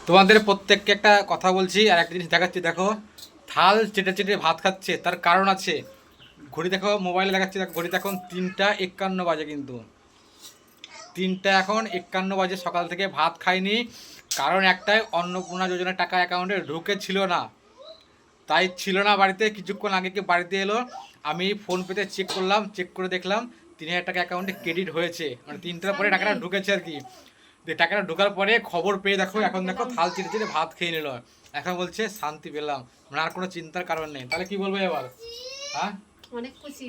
তোমাদের প্রত্যেককে একটা কথা বলছি আর একটা জিনিস দেখাচ্ছি। দেখো, থাল চেটে চেটে ভাত খাচ্ছে, তার কারণ আছে। ঘড়ি দেখো, মোবাইলে দেখাচ্ছি, দেখো ঘড়িতে এখন 3টা 51 বাজে, কিন্তু 3টা এখন 51 বাজে, সকাল থেকে ভাত খাইনি। কারণ একটাই, অন্নপূর্ণা যোজনার টাকা অ্যাকাউন্টে ঢুকেছিল না, তাই ছিল না বাড়িতে। কিছুক্ষণ আগে কি বাড়িতে এলো, আমি ফোনপেতে চেক করলাম, চেক করে দেখলাম 3,000 টাকা অ্যাকাউন্টে ক্রেডিট হয়েছে, মানে 3টার পরে টাকাটা ঢুকেছে আর কি। দিয়ে টাকাটা ঢোকার পরে খবর পেয়ে দেখো, এখন দেখো থাল চিটে চিটে ভাত খেয়ে নিল। এখন বলছে শান্তি পেলাম, মানে আর কোনো চিন্তার কারণ নেই। তাহলে কি বলবো এবার? হ্যাঁ, অনেক খুশি,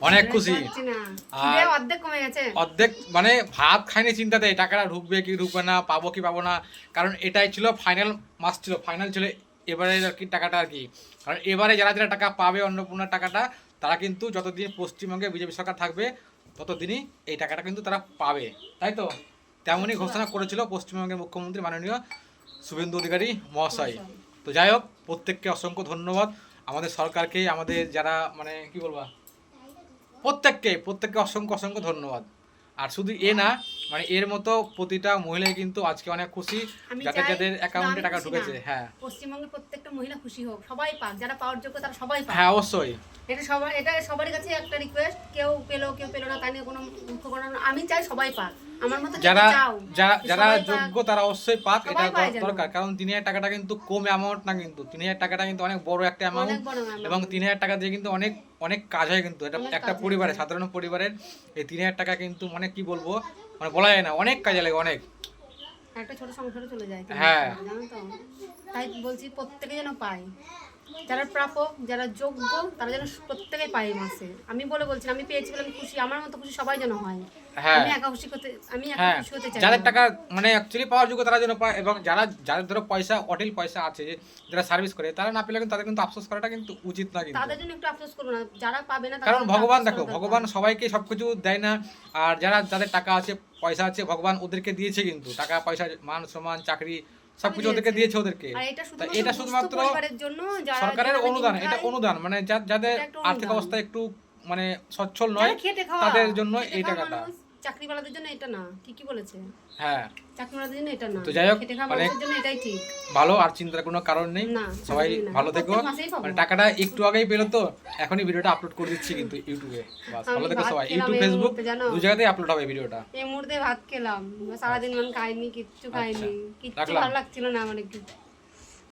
অনেক খুশি। পাচ্ছি না, আর খিদে অর্ধেক কমে গেছে। অর্ধেক মানে ভাত খাইনি চিন্তাতে, টাকাটা ঢুকবে কি ঢুকবে না, পাবো কি পাবো না। কারণ এটাই ছিল ফাইনাল মাস, ছিল ফাইনাল ছিল এবারে আর কি টাকাটা আর কি। কারণ এবারে যারা যারা টাকা পাবে অন্নপূর্ণার টাকাটা, তারা কিন্তু যতদিন পশ্চিমবঙ্গে বিজেপি সরকার থাকবে ততদিনই এই টাকাটা কিন্তু তারা পাবে, তাই তো? তেমনই ঘোষণা করেছিল পশ্চিমবঙ্গের মুখ্যমন্ত্রী মাননীয় শুভেন্দু অধিকারী মহাশয়। তো যাই হোক, প্রত্যেককে অসংখ্য ধন্যবাদ, আমাদের সরকারকে, আমাদের যারা মানে কি বলবো, প্রত্যেককে অসংখ্য অসংখ্য ধন্যবাদ। আর শুধু এ না, মানে এর মতো প্রতিটা মহিলাই কিন্তু আজকে অনেক খুশি, যাদের যাদের অ্যাকাউন্টে টাকা ঢুকেছে। হ্যাঁ, পশ্চিমবঙ্গের প্রত্যেকটা মহিলা খুশি হোক, সবাই পাক, যারা পাওয়ার যোগ্য তারা সবাই পাক। হ্যাঁ অবশ্যই। এটা সবারই কাছে একটা রিকোয়েস্ট, কেউ পেলো কেউ পেলো না, তাই নিয়ে কোনো দুঃখ করার না। আমি চাই সবাই পাক, আমার মতো যারা চাও যারা যোগ্য তারা অবশ্যই পাক, এটা সবাই পায় যেন। দরকার। কারণ 3,000 টাকাটা কিন্তু কম অ্যামাউন্ট না, কিন্তু 3,000 টাকাটা কিন্তু অনেক বড় একটা অ্যামাউন্ট। অনেক বড় amount। এবং 3,000 টাকা দিয়ে কিন্তু অনেক অনেক কাজ হয় কিন্তু। এটা অনেক একটা কাজ পরিবারে, হয়। সাধারণ পরিবারের এই 3,000 টাকা কিন্তু মানে কি বলবো, মানে বলা যায় না, অনেক কাজে লাগে, অনেক। একটা ছোট সংসারে চলে যায়, হ্যাঁ। জানো তো। তাই বলছি প্রত্যেকে যেন পায়, যারা প্রাপক, যারা যোগ্য, তারা যেন প্রত্যেকে পায় মাসে। আমি বলছি না, আমি পেয়েছি বলে আমি খুশি, আমার মতো খুশি সবাই যেন হয়। হ্যাঁ আমি একা খুশি হতে, আমি একা হ্যাঁ, খুশি হতে চাই যাদের না। টাকা মানে অ্যাকচুয়ালি পাওয়ার যোগ্য তারা যেন পায়। এবং যাদের ধরো পয়সা, অঢেল পয়সা আছে, যারা সার্ভিস করে, তারা না পেলে কিন্তু তাদের কিন্তু আফসোস করাটা কিন্তু উচিত না কিন্তু। তাদের জন্য একটু আফসোস করো না, যারা পাবে না তাদের কারণ একটু ভগবান আফসোস দেখো, করা দরকার। ভগবান সবাইকে সবকিছু দেয় না। আর যাদের টাকা আছে, পয়সা আছে, ভগবান ওদেরকে দিয়েছে কিন্তু, টাকা পয়সা, মান সম্মান, চাকরি, সবকিছু ওদেরকে দিয়েছে ওদেরকে। আর এটা এটা শুধুমাত্র শুধুমাত্র পরিবারের জন্য, যারা সরকারের যারা অনুদান, দিন এটা খায়, অনুদান, মানে যাদের এটা একটা আর্থিক অনুদান। অবস্থা একটু মানে সচ্ছল নয়, যারা খেটে খাওয়া, তাদের জন্য খেটে এই খাওয়া টাকাটা। মানুষ, চাকরিওয়ালাদের জন্য এটা না, ঠিকই বলেছে। হ্যাঁ, চাকরিওয়ালাদের জন্য এটা না, তো যাই হোক, খেটে খাওয়া অনেক মানুষের জন্য এটাই ঠিক। ভালো, আর চিন্তার কোনো কারণ নেই। না, সবাই একদমই না। ভালো থেকো। প্রত্যেক মাসেই পাবো। মানে টাকাটা একটু আগেই পেলো, তো এখনই ভিডিওটা আপলোড করে দিচ্ছি কিন্তু ইউটিউবে। বাস, আমি ভালো থেকো ভাত সবাই। খেলাম ইউটিউব, এই ফেসবুক মুহূর্তে, জানো? 2 জায়গাতেই আপলোড হবে ভিডিওটা। এই মুহূর্তে ভাত খেলাম, সারাদিন খাইনি, কিচ্ছু খাইনি, কিচ্ছু রাখলাম। ভালো লাগছিল না আমার একটু।